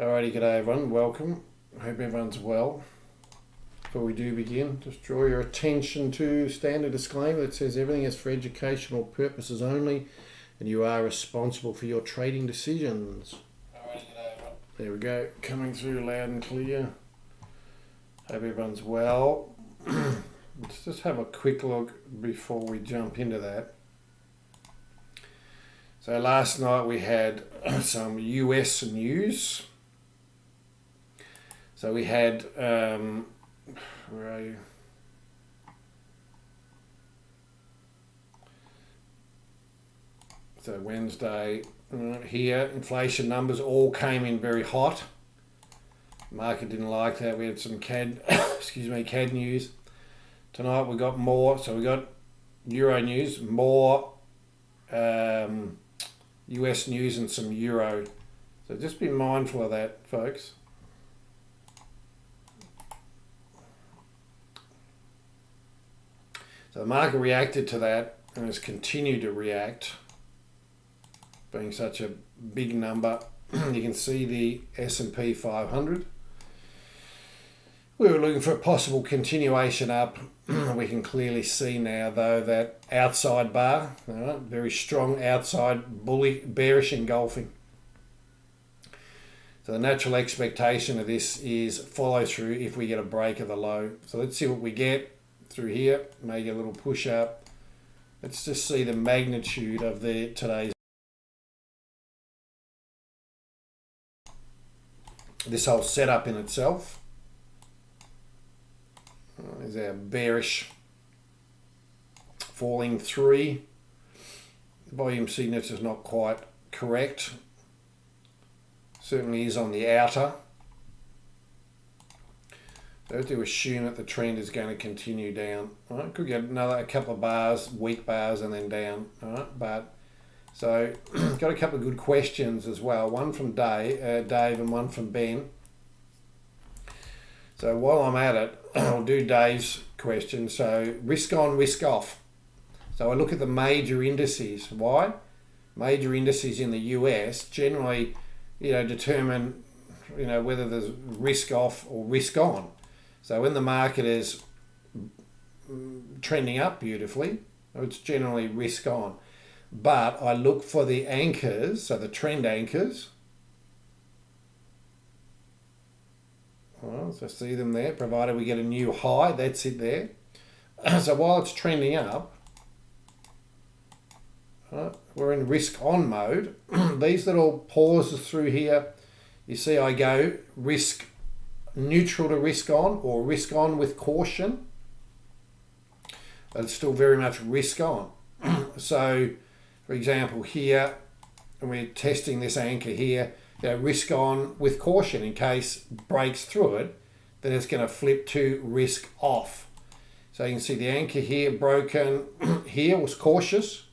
Alrighty, g'day everyone, welcome. Hope everyone's well. Before we do begin, just draw your attention to standard disclaimer that says everything is for educational purposes only and you are responsible for your trading decisions. Alrighty, g'day everyone. There we go, coming through loud and clear. Hope everyone's well. Let's just have a quick look before we jump into that. So last night we had some US news. So we had, where are you? So Wednesday, here, inflation numbers all came in very hot. Market didn't like that. We had some CAD, CAD news. Tonight we got more, so we got Euro news, more US news and some Euro. So just be mindful of that, folks. So the market reacted to that and has continued to react, being such a big number. You can see the S&P 500. We were looking for a possible continuation up. We can clearly see now, though, that outside bar, very strong outside bearish engulfing. So the natural expectation of this is follow through if we get a break of the low. So let's see what we get through here. Make a little push up. Let's just see the magnitude of today's. This whole setup in itself. Is our bearish falling 3. The volume signature is not quite correct. Certainly is on the outer. So I have to assume that the trend is going to continue down. All right, could get a couple of bars, weak bars, and then down. All right, but so got a couple of good questions as well. One from Dave, and one from Ben. So while I'm at it, I'll do Dave's question. So risk on, risk off. So I look at the major indices. Why? Major indices in the US generally, determine, whether there's risk off or risk on. So when the market is trending up beautifully, it's generally risk on. But I look for the anchors, so the trend anchors. Well, so see them there, provided we get a new high, that's it there. So while it's trending up, we're in risk on mode. These little pauses through here, you see I go risk neutral to risk on or risk on with caution. But it's still very much risk on. So for example here, and we're testing this anchor here, risk on with caution in case breaks through it, then it's going to flip to risk off. So you can see the anchor here broken. Here was cautious,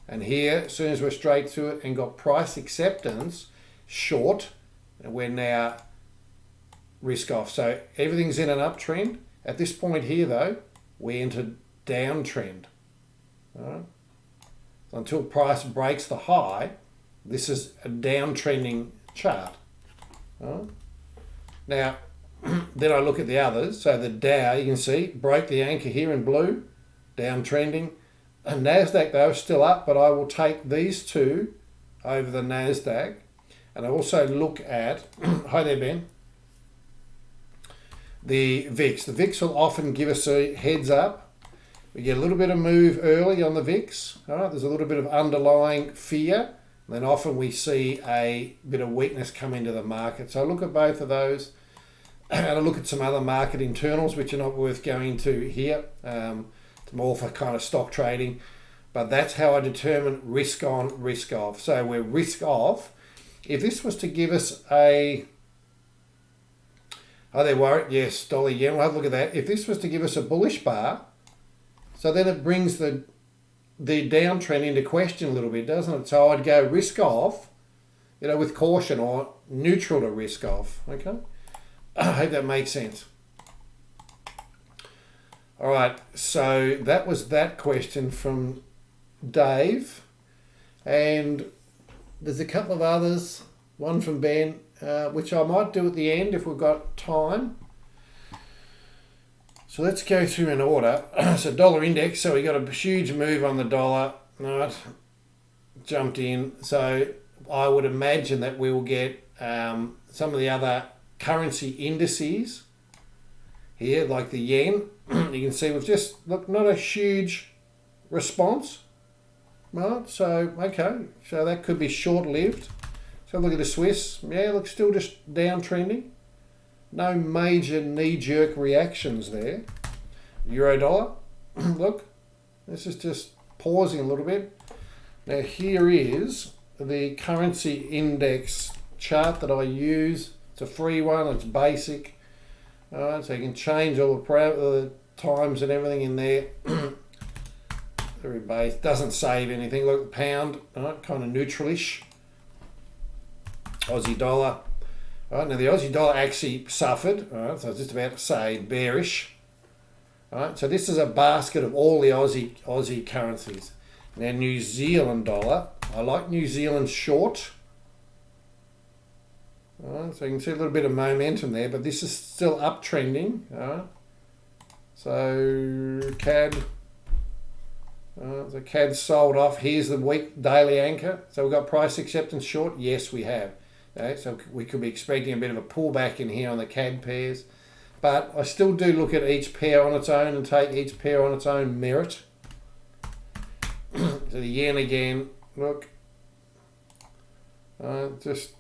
and here as soon as we're straight through it and got price acceptance short, and we're now risk off. So everything's in an uptrend. At this point here though, we entered downtrend. All right. So until price breaks the high, this is a downtrending chart. Now, then I look at the others. So the Dow, you can see, broke the anchor here in blue, downtrending. And NASDAQ, though, is still up, but I will take these two over the NASDAQ. And I also look at, hi there, Ben, the VIX. The VIX will often give us a heads up. We get a little bit of move early on the VIX. All right, there's a little bit of underlying fear. Then often we see a bit of weakness come into the market. So I look at both of those, and I look at some other market internals, which are not worth going into here. It's more for kind of stock trading. But that's how I determine risk on, risk off. So we're risk off. If this was to give us a... Oh, there, Warwick. Yes, Dolly. Yeah, we'll have a look at that. If this was to give us a bullish bar, so then it brings the downtrend into question a little bit, doesn't it? So I'd go risk off, with caution, or neutral to risk off. Okay, I hope that makes sense. All right, so that was that question from Dave, and there's a couple of others. One from Ben. which I might do at the end if we've got time. So let's go through an order. So dollar index, so we got a huge move on the dollar, right? Jumped in. So I would imagine that we will get some of the other currency indices here, like the yen. You can see we've just, look, not a huge response, right? So, okay, so that could be short-lived. So look at the Swiss. Yeah, look, still just downtrending. No major knee-jerk reactions there. Euro dollar, look, this is just pausing a little bit. Now here is the currency index chart that I use. It's a free one, it's basic. All right, so you can change all the times and everything in there. Very basic, doesn't save anything. Look, the pound, all right, kind of neutralish. Aussie dollar. All right, now the Aussie dollar actually suffered. All right, so I was just about to say bearish. All right, so this is a basket of all the Aussie currencies. Now New Zealand dollar, I like New Zealand short. All right, so you can see a little bit of momentum there, but this is still uptrending. All right. So CAD, the CAD sold off. Here's the week daily anchor. So we've got price acceptance short. Yes, we have. Okay, so we could be expecting a bit of a pullback in here on the CAD pairs, but I still do look at each pair on its own and take each pair on its own merit. So the yen again, look, just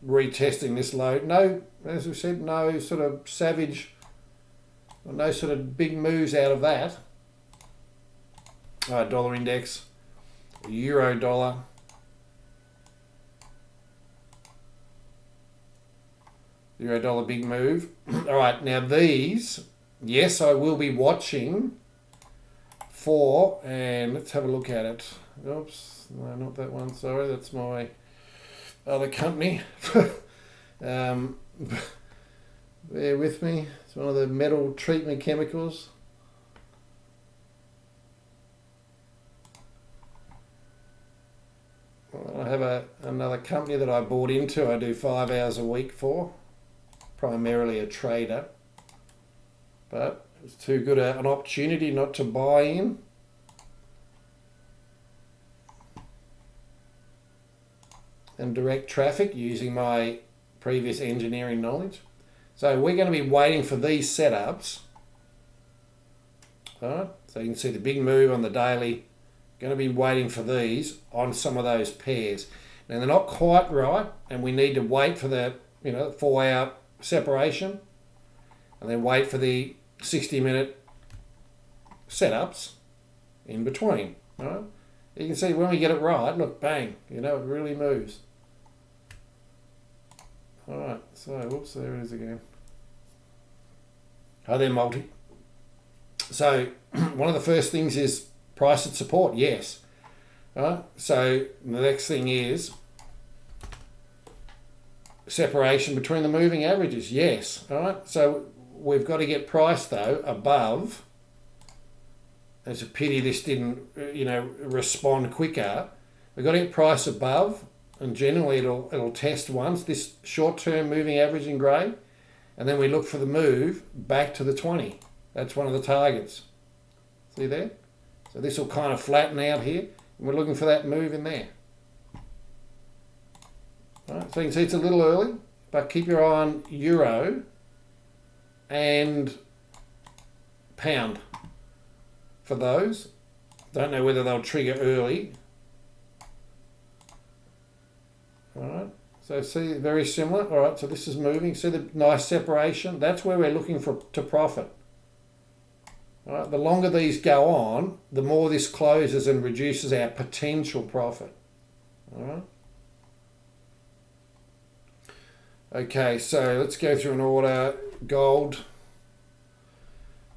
retesting this low. No, as we said, no sort of savage, no sort of big moves out of that. Dollar index, euro dollar. Euro dollar big move. All right, now these, yes, I will be watching for, and let's have a look at it. Oops, no, not that one, sorry, that's my other company. Bear with me, it's one of the metal treatment chemicals. I have another company that I bought into, I do 5 hours a week for, primarily a trader, but it's too good an opportunity not to buy in. And direct traffic using my previous engineering knowledge. So we're going to be waiting for these setups. All right, so you can see the big move on the daily. Going to be waiting for these on some of those pairs. Now they're not quite right, and we need to wait for the 4-hour separation, and then wait for the 60-minute setups in between. All right, you can see when we get it right. Look, bang! It really moves. All right, so whoops, there it is again. They're multi. So one of the first things is price at support, yes. So the next thing is separation between the moving averages, yes. All right, so we've got to get price though above. It's a pity this didn't, respond quicker. We've got to get price above, and generally it'll test once this short-term moving average in grey, and then we look for the move back to the 20. That's one of the targets. See there? So this will kind of flatten out here, and we're looking for that move in there. All right, so you can see it's a little early, but keep your eye on euro and pound for those. Don't know whether they'll trigger early. All right, so see, very similar. All right, so this is moving. See the nice separation? That's where we're looking to profit. All right, the longer these go on, the more this closes and reduces our potential profit. All right. Okay, so let's go through an order. Gold.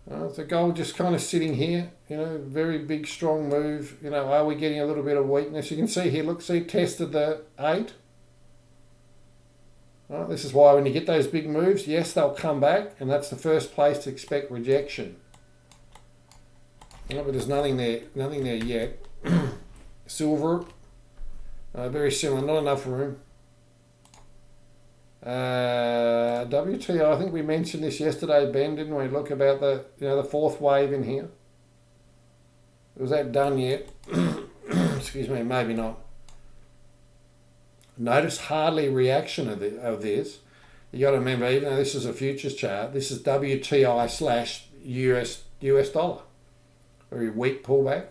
So gold just kind of sitting here, very big, strong move. Are we getting a little bit of weakness? You can see here, look, see, tested the 8. Right, this is why when you get those big moves, yes, they'll come back, and that's the first place to expect rejection. But there's nothing there yet. Silver, very similar, not enough room. WTI, I think we mentioned this yesterday, Ben, didn't we? Look about the fourth wave in here. Was that done yet? Excuse me, maybe not. Notice hardly reaction of this. You got to remember, even though this is a futures chart, this is WTI / US dollar. Very weak pullback.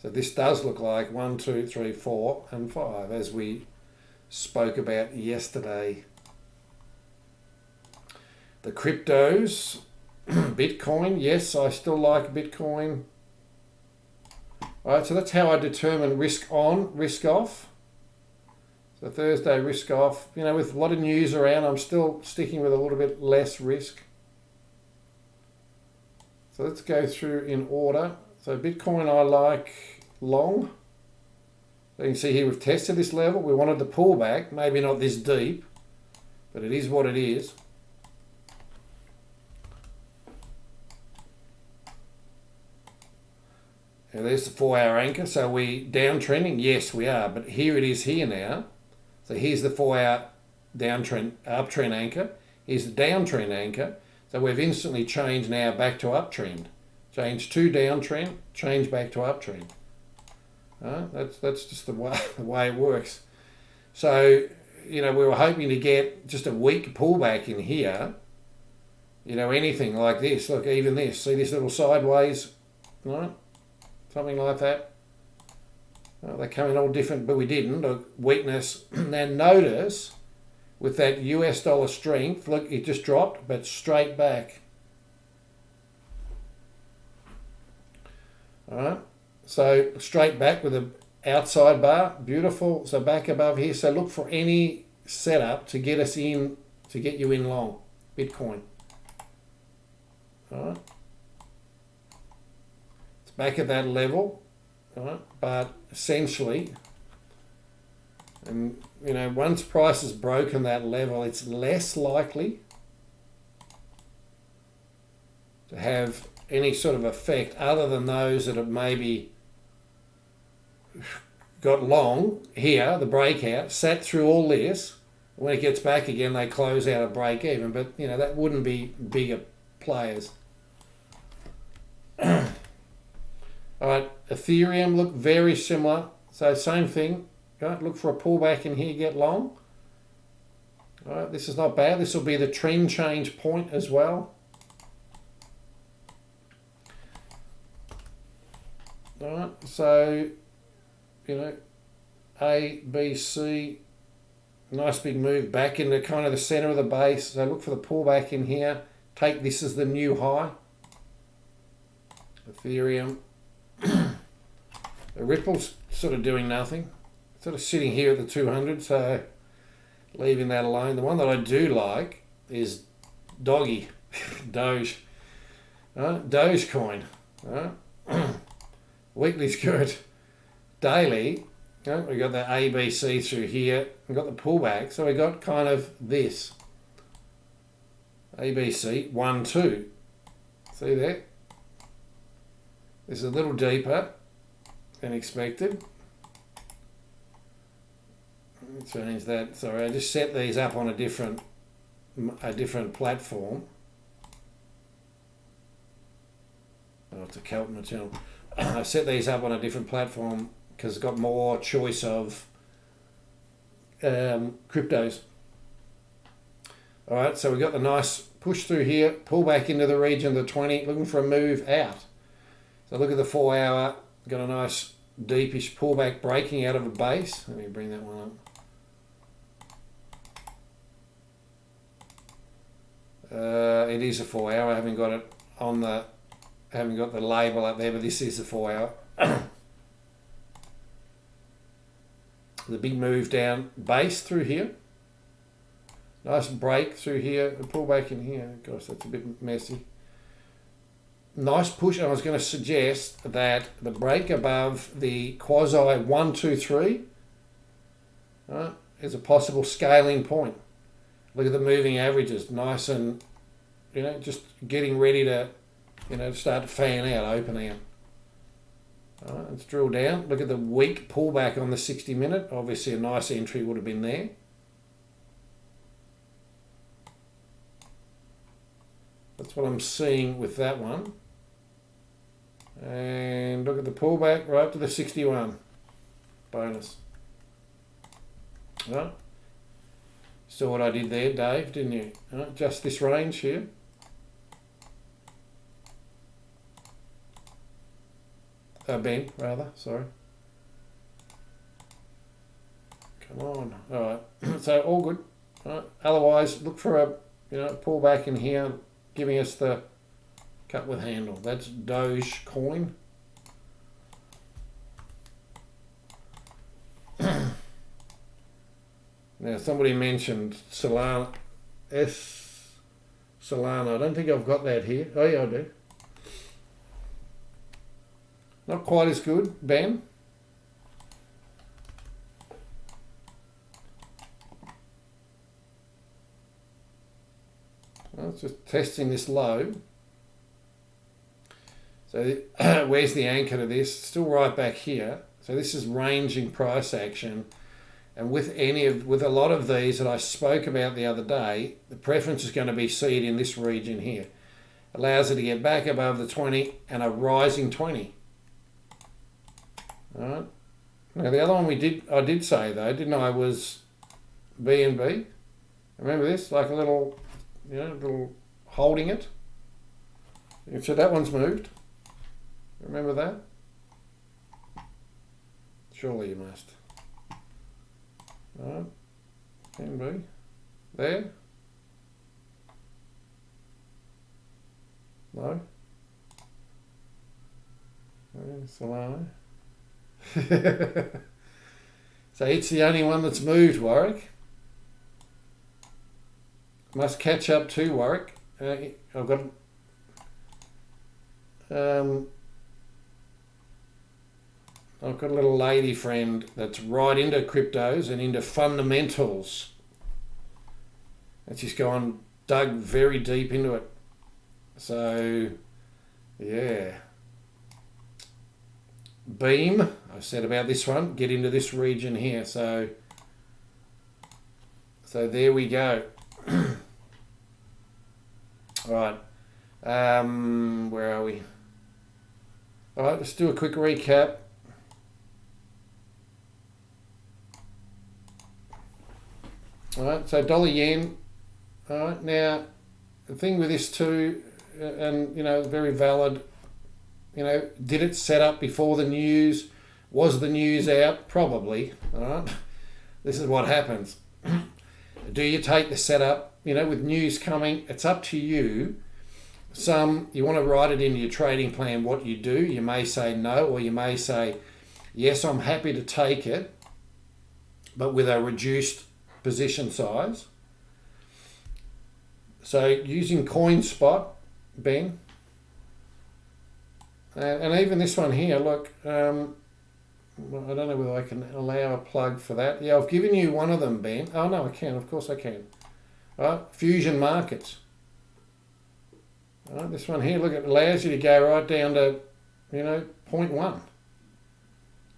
So this does look like 1, 2, 3, 4, and 5, as we spoke about yesterday. The cryptos, Bitcoin, yes, I still like Bitcoin. All right, so that's how I determine risk on, risk off. So Thursday, risk off. With a lot of news around, I'm still sticking with a little bit less risk. So let's go through in order. So Bitcoin I like long. So you can see here we've tested this level. We wanted the pullback, maybe not this deep, but it is what it is. And there's the 4-hour anchor. So we downtrending? Yes, we are. But here it is here now. So here's the 4-hour uptrend anchor. Here's the downtrend anchor. So we've instantly changed now back to uptrend. Change to downtrend, change back to uptrend. That's just the way it works. So, we were hoping to get just a weak pullback in here. Anything like this. Look, even this. See this little sideways, right? Something like that. They come in all different, but we didn't. Look, weakness. Now notice, with that US dollar strength, look, it just dropped, but straight back. All right. So straight back with an outside bar, beautiful. So back above here. So look for any setup to get us in, to get you in long Bitcoin. All right. It's back at that level. All right. But essentially, and once price has broken that level, it's less likely to have any sort of effect other than those that have maybe got long here, the breakout, sat through all this. When it gets back again, they close out a break even, but that wouldn't be bigger players. All right, Ethereum look very similar. So same thing. Right, look for a pullback in here, get long. All right, this is not bad. This will be the trend change point as well. All right, so, A, B, C, nice big move back into kind of the center of the base. So look for the pullback in here. Take this as the new high. Ethereum. The Ripple's sort of doing nothing. Sort of sitting here at the 200, so leaving that alone. The one that I do like is Doggy, Doge. Dogecoin. Weekly's good. Daily, we got the ABC through here. We got the pullback, so we got kind of this. ABC 1, 2. See there? This is a little deeper than expected. Change that. Sorry, I just set these up on a different platform. Oh, it's a Kelton channel. I set these up on a different platform because it's got more choice of cryptos. All right, so we got the nice push through here, pull back into the region of the 20, looking for a move out. So look at the 4-hour, got a nice deepish pullback breaking out of a base. Let me bring that one up. It is a 4-hour. I haven't got it on the, haven't got the label up there, but this is the 4-hour. The big move down base through here. Nice break through here, a pullback in here. Gosh, that's a bit messy. Nice push. I was going to suggest that the break above the quasi 1, 2, 3 is a possible scaling point. Look at the moving averages, nice and, just getting ready to, start to fan out, open out. All right, let's drill down. Look at the weak pullback on the 60-minute. Obviously, a nice entry would have been there. That's what I'm seeing with that one. And look at the pullback right up to the 61. Bonus. Right. Saw what I did there, Dave, didn't you? Right. Just this range here. Ben, rather, sorry. Come on. All right. So all good. All right. Otherwise, look for a pullback in here, giving us the cut with handle. That's Doge coin. Now somebody mentioned Solana. Solana. I don't think I've got that here. Oh yeah, I do. Not quite as good, Ben. Well, it's just testing this low. So where's the anchor to this? Still right back here. So this is ranging price action. And with a lot of these that I spoke about the other day, the preference is going to be seed in this region here. Allows it to get back above the 20 and a rising 20. All right. Now the other one I did say though, didn't I, was B&B. Remember this? Like a little, little holding it. So that one's moved. Remember that? Surely you must. All right. B&B. There. No. Solano. So it's the only one that's moved, Warwick. Must catch up to Warwick. I've got a little lady friend that's right into cryptos and into fundamentals. And she's dug very deep into it. So, yeah. Beam, I said about this one, get into this region here. So there we go. All right. Where are we? All right, let's do a quick recap. All right, so dollar yen. All right, now the thing with this too, and very valid. Did it set up before the news? Was the news out? Probably. All right. This is what happens. Do you take the setup? With news coming, it's up to you. You want to write it into your trading plan what you do. You may say no, or you may say, yes, I'm happy to take it, but with a reduced position size. So using CoinSpot, Ben, and even this one here, look, I don't know whether I can allow a plug for that. Yeah, I've given you one of them, Ben. Oh, no, I can. Of course I can. All right, Fusion Markets. All right, this one here, look, it allows you to go right down to, 0.1.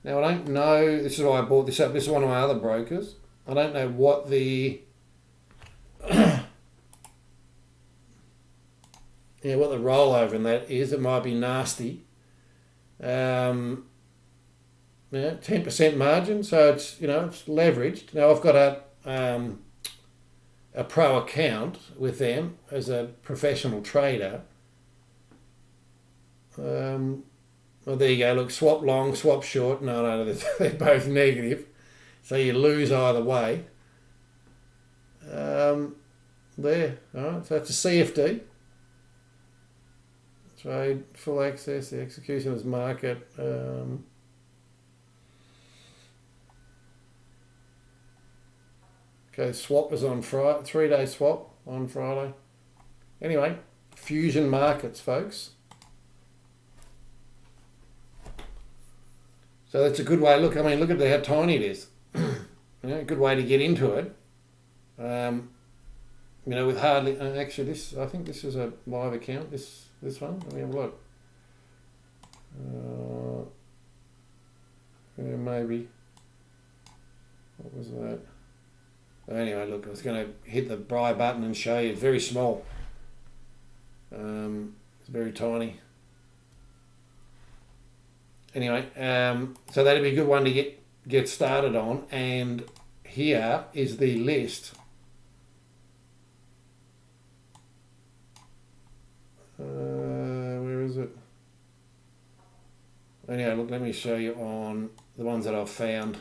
Now, I don't know, this is why I bought this up. This is one of my other brokers. I don't know what the... what the rollover in that is. It might be nasty. 10% margin, so it's it's leveraged. Now I've got a pro account with them as a professional trader. Well, there you go. Look, swap long, swap short. No, they're both negative, so you lose either way. There, all right. So that's a CFD. Trade, full access, the execution is market. Okay, swap is on Friday, 3-day swap on Friday. Anyway, Fusion Markets, folks. So that's a good way. Look at how tiny it is. A good way to get into it. With hardly, actually I think this is a live account, this one. Let me have a look. Yeah, maybe. What was that? Anyway, look, I was going to hit the buy button and show you. It's very small. It's very tiny. Anyway, so that'd be a good one to get started on. And here is the list. Where is it? Anyway, look, let me show you on the ones that I've found.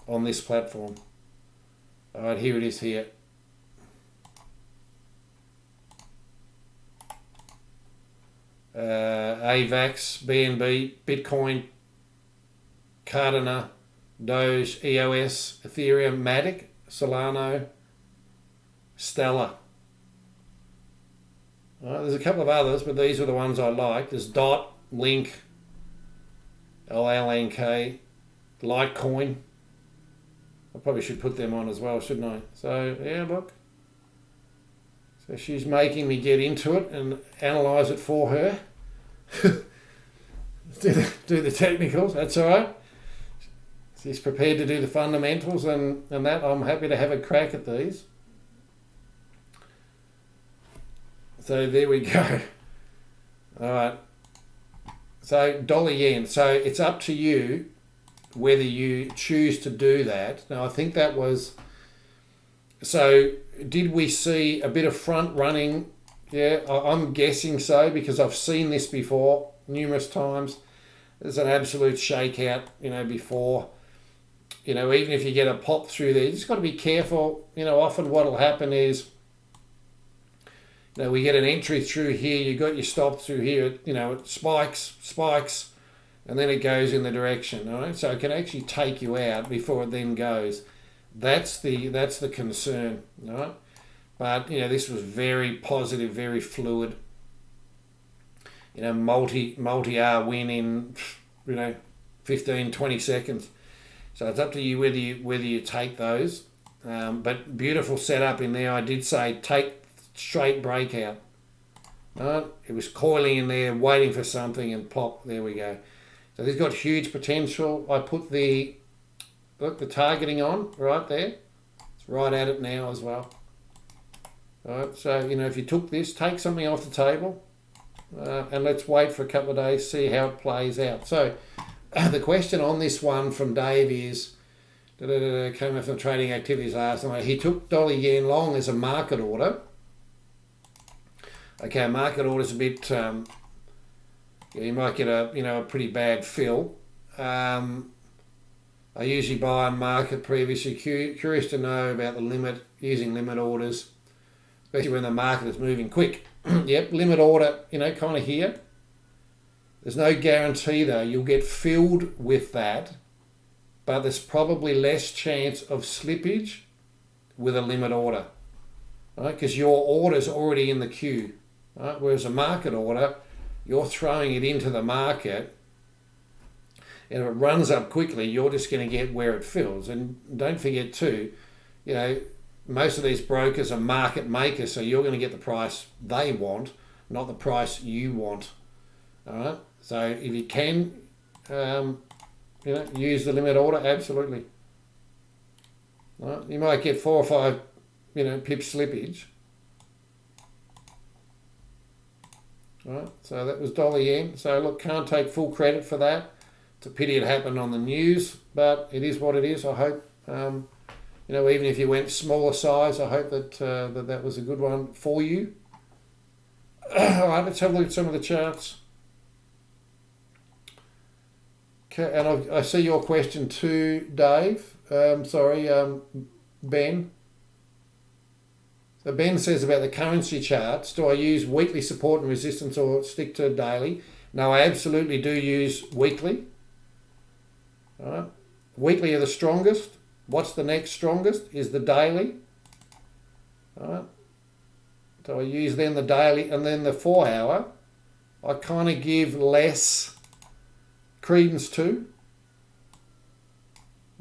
On this platform. Alright, here it is here. AVAX, BNB, Bitcoin, Cardano, Doge, EOS, Ethereum, Matic, Solano, Stellar. There's a couple of others, but these are the ones I like. There's DOT, Link, LLNK, Litecoin. I probably should put them on as well, shouldn't I? So, yeah, look. So she's making me get into it and analyse it for her. do the technicals, that's all right. She's prepared to do the fundamentals and that. I'm happy to have a crack at these. So there we go. All right. So dollar yen. So it's up to you whether you choose to do that. Now I think that was. So did we see a bit of front running? Yeah, I'm guessing so because I've seen this before numerous times. There's an absolute shakeout, before. Even if you get a pop through there, you just got to be careful. Often what'll happen is. We get an entry through here, you got your stop through here, it spikes, and then it goes in the direction, all right? So it can actually take you out before it then goes. That's the concern, all right? But, this was very positive, very fluid. Multi-hour win in, 15, 20 seconds. So it's up to you whether you take those. But beautiful setup in there. I did say take straight breakout. It was coiling in there, waiting for something, and pop, there we go. So this got huge potential. I put the targeting on right there. It's right at it now as well. All right, so if you took this, take something off the table, and let's wait for a couple of days, see how it plays out. So the question on this one from Dave is, came from trading activities last night. He took dollar yen long as a market order. Okay, market order's a bit, you might get a pretty bad fill. I usually buy on market previously. Curious to know about the limit, using limit orders, especially when the market is moving quick. Yep, limit order, kind of here. There's no guarantee though, you'll get filled with that, but there's probably less chance of slippage with a limit order, right? Because your order's already in the queue. Right? Whereas a market order, you're throwing it into the market, and if it runs up quickly, you're just going to get where it fills. And don't forget too, most of these brokers are market makers, so you're going to get the price they want, not the price you want. All right. So if you can, use the limit order, absolutely. All right? You might get 4 or 5, pip slippage. Right, so that was dollar yen. So look, can't take full credit for that. It's a pity it happened on the news, but it is what it is. I hope, even if you went smaller size, I hope that that was a good one for you. All right, let's have a look at some of the charts. Okay, and I see your question too, Dave. Ben. So Ben says about the currency charts, do I use weekly support and resistance or stick to daily? No, I absolutely do use weekly. All right. Weekly are the strongest. What's the next strongest is the daily. All right. So I use then the daily, and then the 4 hour, I kind of give less credence to.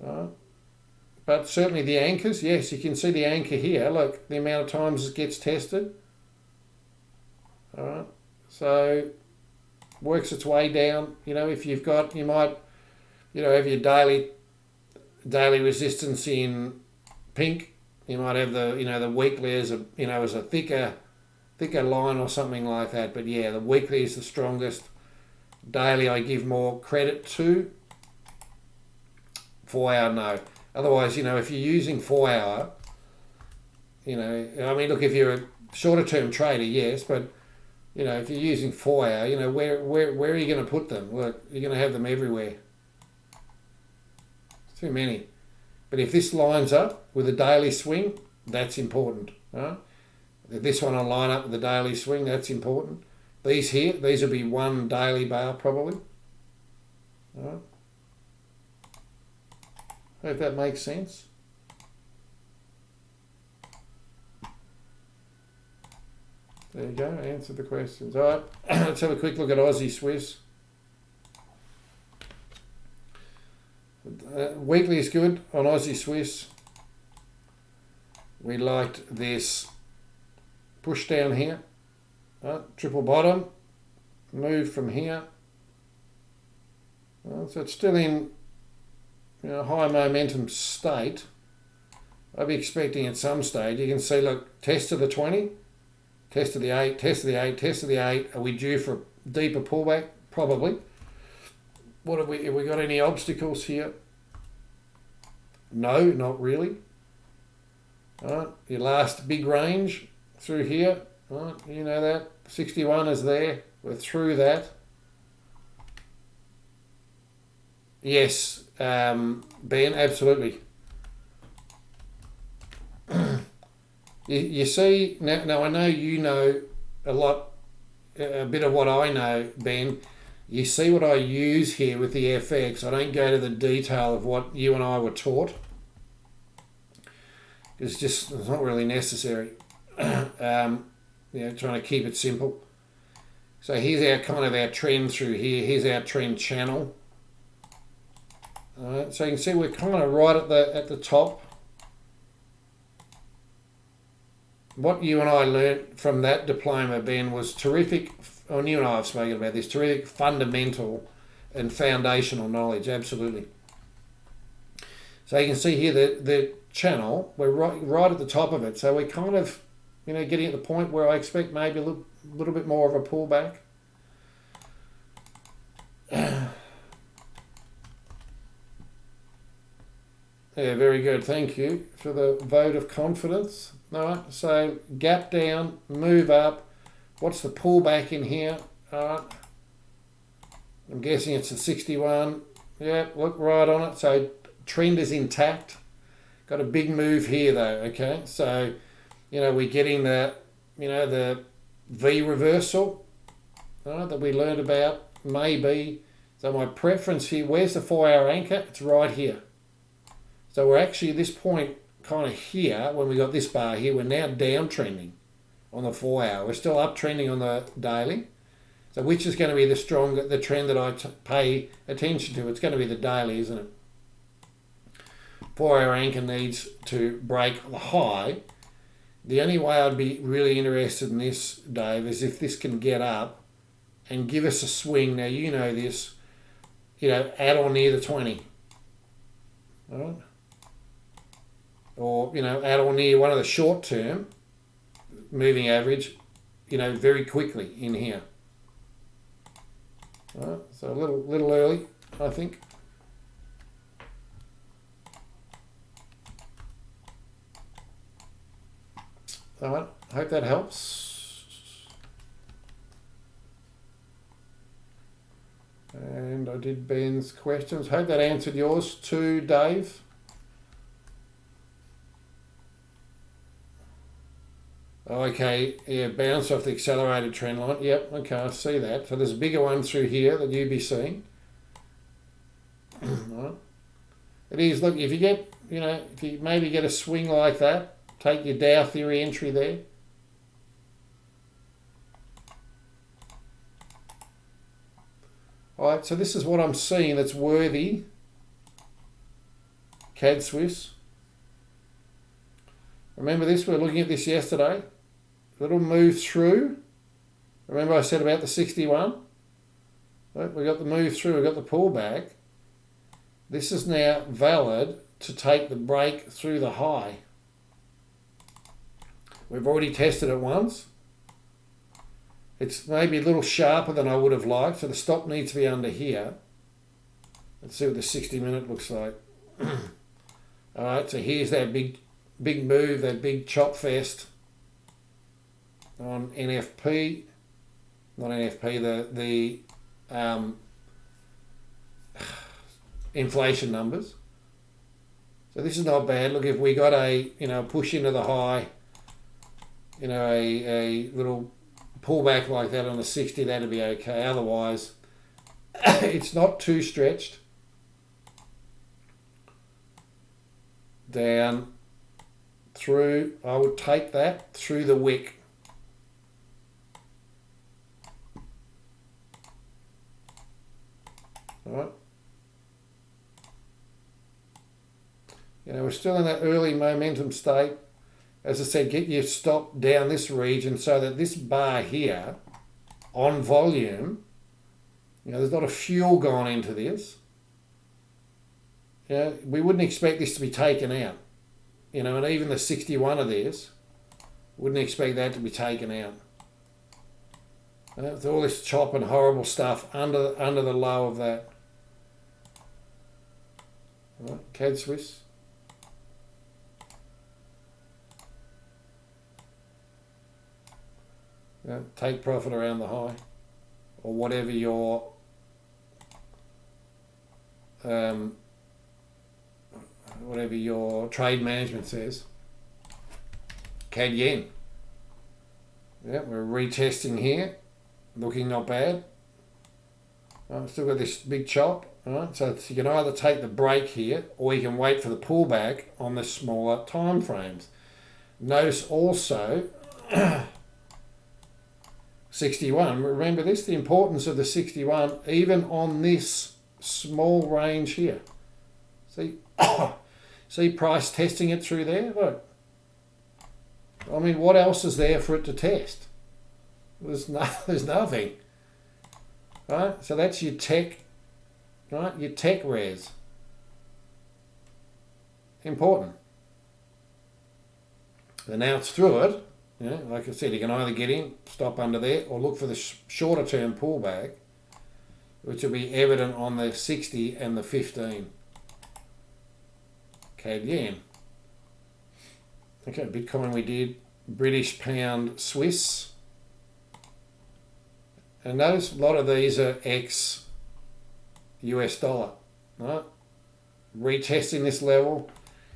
All right. But certainly the anchors, yes, you can see the anchor here. Look, the amount of times it gets tested. All right, so works its way down. If you've got, you might, have your daily resistance in pink, You might have the the weekly as a as a thicker line or something like that. But yeah, the weekly is the strongest. Daily I give more credit to. 4 hour, no. Otherwise, if you're using 4 hour, I mean, look, if you're a shorter term trader, yes, but if you're using 4 hour, where are you going to put them? Well, you're going to have them everywhere. Too many. But if this lines up with a daily swing, that's important. Right? If this one will line up with the daily swing, that's important. These here, these will be one daily bar probably. All right. Hope that makes sense. There you go, answer the questions. All right, let's have a quick look at Aussie Swiss. Weekly is good on Aussie Swiss. We liked this push down here, triple bottom, move from here. So it's still in high momentum state. I'd be expecting at some stage, you can see, look, test of the 20, test of the 8, test of the 8, test of the 8. Are we due for a deeper pullback? Probably. What have we got any obstacles here? No, not really. All right, your last big range through here, all right, you know that. 61 is there. We're through that. Yes, Ben, absolutely. You see, now I know you know a bit of what I know, Ben. You see what I use here with the FX. I don't go to the detail of what you and I were taught. It's not really necessary. Trying to keep it simple. So here's our trend through here. Here's our trend channel. All right, so you can see we're kind of right at the top. What you and I learnt from that diploma, Ben, was terrific. And you and I have spoken about this. Terrific fundamental and foundational knowledge. Absolutely. So you can see here the channel. We're right at the top of it. So we're kind of getting at the point where I expect maybe a little bit more of a pullback. Yeah, very good. Thank you for the vote of confidence. All right, so gap down, move up. What's the pullback in here? All right. I'm guessing it's a 61. Yeah, look right on it. So trend is intact. Got a big move here though, okay? So, we're getting the V reversal, all right, that we learned about, maybe. So my preference here, where's the 4 hour anchor? It's right here. So we're actually at this point kind of here, when we got this bar here, we're now downtrending on the 4 hour. We're still uptrending on the daily. So which is going to be the trend that I pay attention to? It's going to be the daily, isn't it? 4 hour anchor needs to break the high. The only way I'd be really interested in this, Dave, is if this can get up and give us a swing. Now, you know this, at or near the 20. All right? Or, at or near one of the short term moving average, very quickly in here. All right, so a little early, I think. All right, hope that helps. And I did Ben's questions. Hope that answered yours too, Dave. Okay, yeah, bounce off the accelerated trend line. Yep, okay, I see that. So there's a bigger one through here that you'd be seeing. Right. It is, look, if you get, if you maybe get a swing like that, take your Dow theory entry there. All right, so this is what I'm seeing that's worthy. CAD Swiss. Remember this, we were looking at this yesterday. Little move through. Remember I said about the 61? Right, we got the move through, we got the pullback. This is now valid to take the break through the high. We've already tested it once. It's maybe a little sharper than I would have liked, so the stop needs to be under here. Let's see what the 60-minute looks like. All right, so here's that big move, that big chop fest on NFP. Not NFP, the inflation numbers. So this is not bad. Look, if we got a push into the high, a little pullback like that on the 60, that'd be okay. Otherwise, it's not too stretched. Down through, I would take that through the wick. All right. We're still in that early momentum state. As I said, get your stop down this region so that this bar here on volume, there's not a fuel gone into this. We wouldn't expect this to be taken out. And even the 61 of this, wouldn't expect that to be taken out. With all this chop and horrible stuff under the low of that. All right, CAD Swiss. Take profit around the high, or whatever your trade management says. CAD Yen. We're retesting here, looking not bad. Still got this big chop. Right, so you can either take the break here, or you can wait for the pullback on the smaller time frames. Notice also 61. Remember this, the importance of the 61, even on this small range here. See price testing it through there? Look. I mean, what else is there for it to test? There's nothing. Right? So that's your tech, right? Your tech res. Important. And now it's through it. Like I said, you can either get in, stop under there, or look for the shorter term pullback, which will be evident on the 60 and the 15. CAD Yen. Okay, Bitcoin we did. British pound Swiss. And notice a lot of these are ex US dollar. Right? Retesting this level.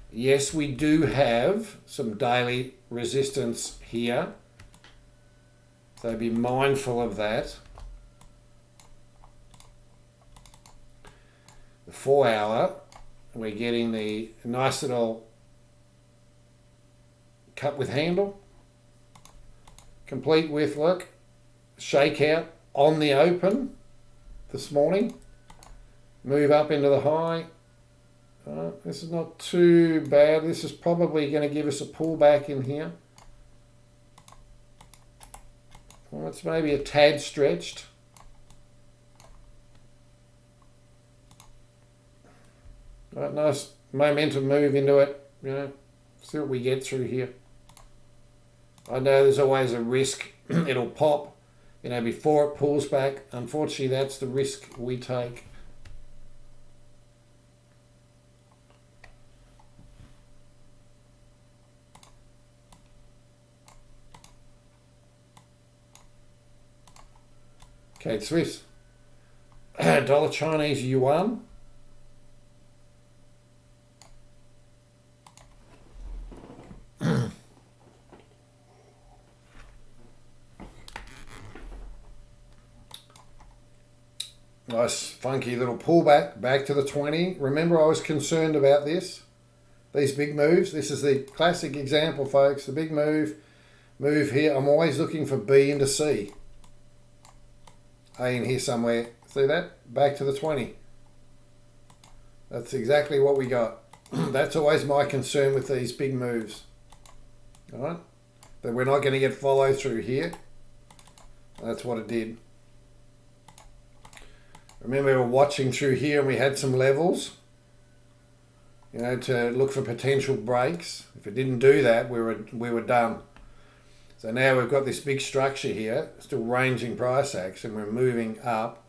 Yes, we do have some daily resistance here. So be mindful of that. The 4 hour, we're getting the nice little cut with handle. Complete with, look, shakeout on the open this morning. Move up into the high. This is not too bad. This is probably going to give us a pullback in here. Well, it's maybe a tad stretched. Right, nice momentum move into it. See what we get through here. I know there's always a risk it'll pop, before it pulls back. Unfortunately, that's the risk we take. Okay, Swiss. Dollar Chinese yuan. Nice funky little pullback back to the 20. Remember, I was concerned about this. These big moves. This is the classic example, folks. The big move here. I'm always looking for B into C. A in here somewhere. See that? Back to the 20. That's exactly what we got. That's always my concern with these big moves. All right? That we're not going to get follow through here. That's what it did. Remember, we were watching through here and we had some levels, to look for potential breaks. If it didn't do that, we were done. So now we've got this big structure here, still ranging price action, we're moving up.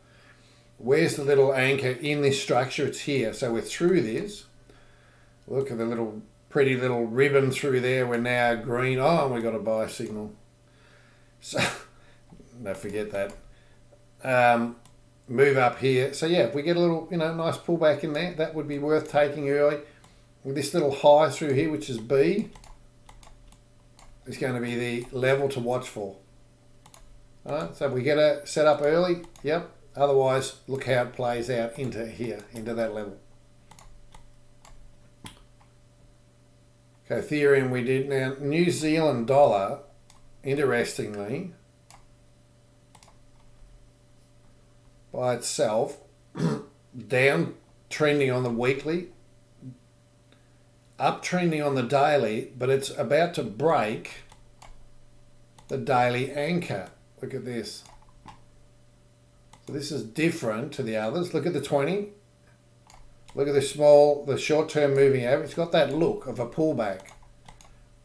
Where's the little anchor in this structure? It's here. So we're through this. Look at the little pretty little ribbon through there. We're now green. Oh, and we got a buy signal. So don't forget that. Move up here. So yeah, if we get a little, nice pullback in there, that would be worth taking early. With this little high through here, which is B, is going to be the level to watch for. All right, so if we get a set up early, yep. Otherwise, look how it plays out into here, into that level. Okay, Ethereum we did. Now, New Zealand dollar, interestingly, by itself, down trending on the weekly, uptrending on the daily, but it's about to break the daily anchor. Look at this. So this is different to the others. Look at the 20. Look at the short-term moving average. It's got that look of a pullback.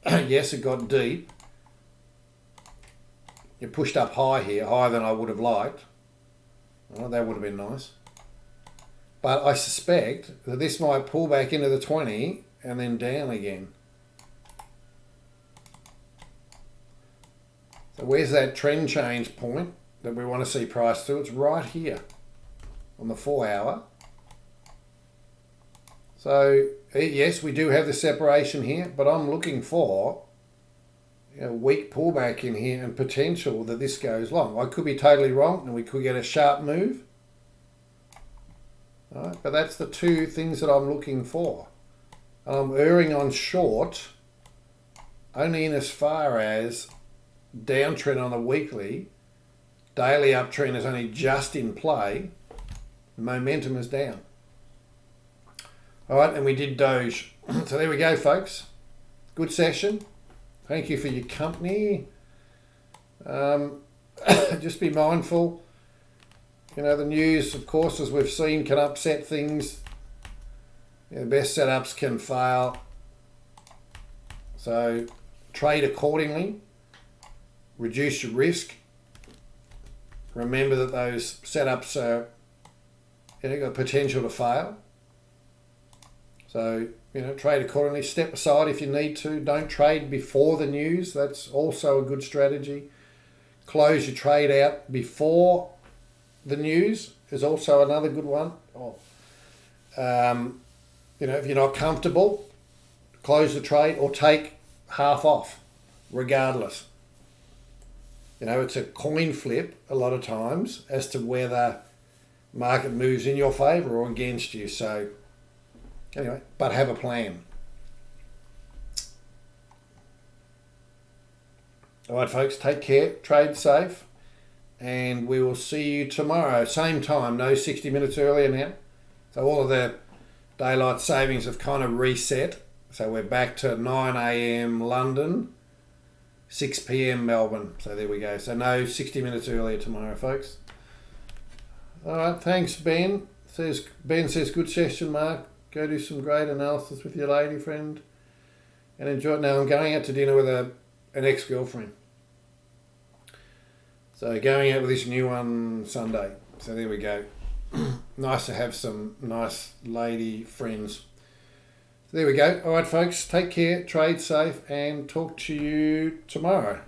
Yes, it got deep. It pushed up high here, higher than I would have liked. Well, that would have been nice. But I suspect that this might pull back into the 20 and then down again. So where's that trend change point that we want to see price through? It's right here on the 4 hour. So yes, we do have the separation here, but I'm looking for a weak pullback in here and potential that this goes long. I could be totally wrong and we could get a sharp move. All right, but that's the two things that I'm looking for. I'm erring on short only in as far as downtrend on the weekly, daily uptrend is only just in play, momentum is down. All right, and we did Doge. So there we go, folks. Good session. Thank you for your company. Just be mindful. The news, of course, as we've seen, can upset things. The best setups can fail. So trade accordingly. Reduce your risk. Remember that those setups are got potential to fail. So, trade accordingly. Step aside if you need to. Don't trade before the news. That's also a good strategy. Close your trade out before the news is also another good one. If you're not comfortable, close the trade or take half off, regardless. It's a coin flip a lot of times as to whether market moves in your favour or against you. So, anyway, but have a plan. All right, folks, take care, trade safe, and we will see you tomorrow. Same time, no 60 minutes earlier now. So all of the daylight savings have kind of reset. So we're back to 9 a.m. London, 6 p.m. Melbourne. So there we go. So no 60 minutes earlier tomorrow, folks. All right, thanks, Ben. Ben says, good session, Mark. Go do some great analysis with your lady friend and enjoy it. Now I'm going out to dinner with an ex-girlfriend. So going out with this new one Sunday. So there we go. Nice to have some nice lady friends. So there we go. All right, folks, take care, trade safe, and talk to you tomorrow.